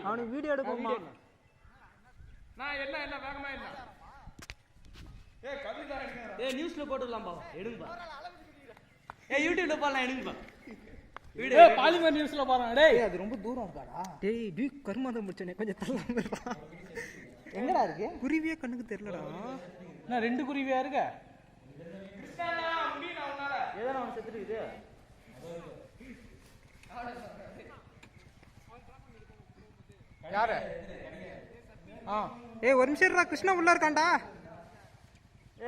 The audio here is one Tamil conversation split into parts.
அவனுக்கு வீடியோ எடுப்போமா? நான் என்ன என்ன வேகமா என்ன கவிதா நியூஸ்ல போட்டுடலாம்பா, எடுங்கப்பா. யூடியூப்ல போடலாம், எடுங்கப்பா. பாலிமர் நியூஸ்ல பாருங்க. டேய் அது ரொம்ப தூரம் இருக்காடா. டேய் கருமாதம் முடிச்சனே, கொஞ்சம் தள்ளாம இருப்பா. எங்கடா இருக்கு? குருவியே கண்ணுக்கு தெரியலடா. நான் 2 குருவியா இருக்க. ஏதான அவன் செத்துட்டு யாரு? ஒரு நிமிஷம் இருடா, கிருஷ்ணா உள்ள இருக்கான்டா.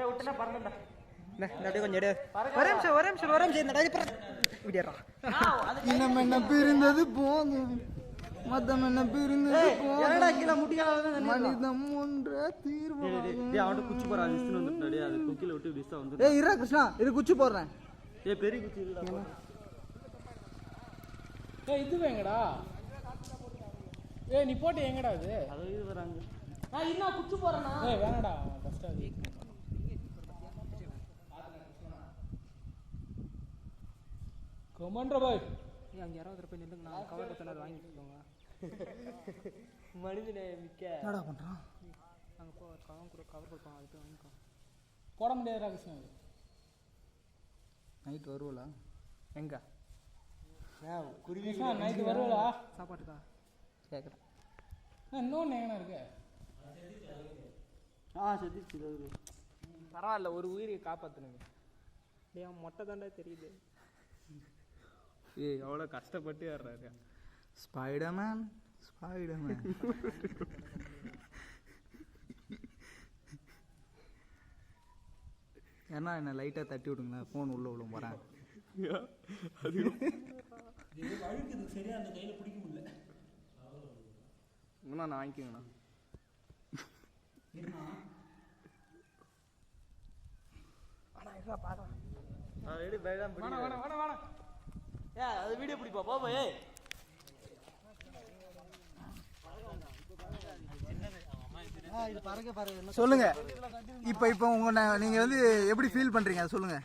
விட்டுனா பறந்தடா. அப்படியே கொஞ்சம் எடு. ஒரே நிமிஷம் விடியறா. இன்னும் என்ன பிரிந்தது போதும், மதம் என்ன பிரிந்தது போதும். என்னடா கீழ முட்டியால மனிதம் ஒன்றே தீர்வு. அவன் குச்சி போறா, விஷ்ணு வந்துட்டாடே. அது குக்கில விட்டு விஸ்தா வந்து. இருடா கிருஷ்ணா, இது குச்சி போடுறேன். பெரிய குச்சி இல்லடா. இது வேங்கடா. நீ போட்டு எங்கடா இது? அது இது வராங்க. நான் இன்னும் குச்சி போறேனா? வேணடா, ஃபர்ஸ்ட் அது கமாண்டர் பாய். அங்க யாராவது போய் நில்லுங்க, நான் கவர் பத்தனால வாங்கிட்டு மனிதனே மிக்க என்னடா பண்றான்? அங்க போ, கவர் கொடுப்பாங்க, அது போய் வாங்கிக்கோ. போட முடியாதுடா கிருஷ்ணன். நைட் வருவலா? எங்க குருவி நைட் வருவலா? சாப்பாட்டுக்கா கேக்குறேன். இன்னொன்னு எங்கண்ணா இருக்கு? செத்துச்சு. பரவாயில்ல, ஒரு உயிரை காப்பாத்தணுங்க. மொட்டை தாண்டா தெரியுது. எவ்வளோ கஷ்டப்பட்டு ஏறாரு. ஸ்பைடர்மேன். ஏன்னா என்ன லைட்டா தட்டி விடுங்களா, ஃபோன் உள்ள விழும் போறேன். சரியா அந்த கையில பிடிக்க முடியல. நான் வாங்கிக்கோங்கண்ணா. அது வீடியோ பிடிப்பா பாபா. சொல்லுங்க. இப்ப நீங்க வந்து எப்படி ஃபீல் பண்றீங்க அதை சொல்லுங்க.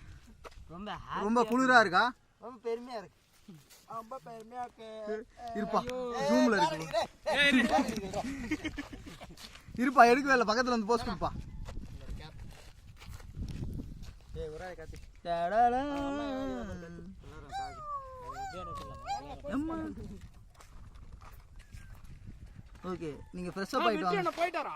ரொம்ப குளிரா இருக்கா? ரொம்ப பெருமையா இருக்கு. இருப்பா, ஜூம்ல இருக்கு. இருப்பா, எடுக்கவே இல்லை, பக்கத்துல வந்து போஸ்ட் கொடுப்பா. ஓகே, நீங்க ஃப்ரெஷ்ஷா போயிட்டு வாங்க. போயிட்டாரா?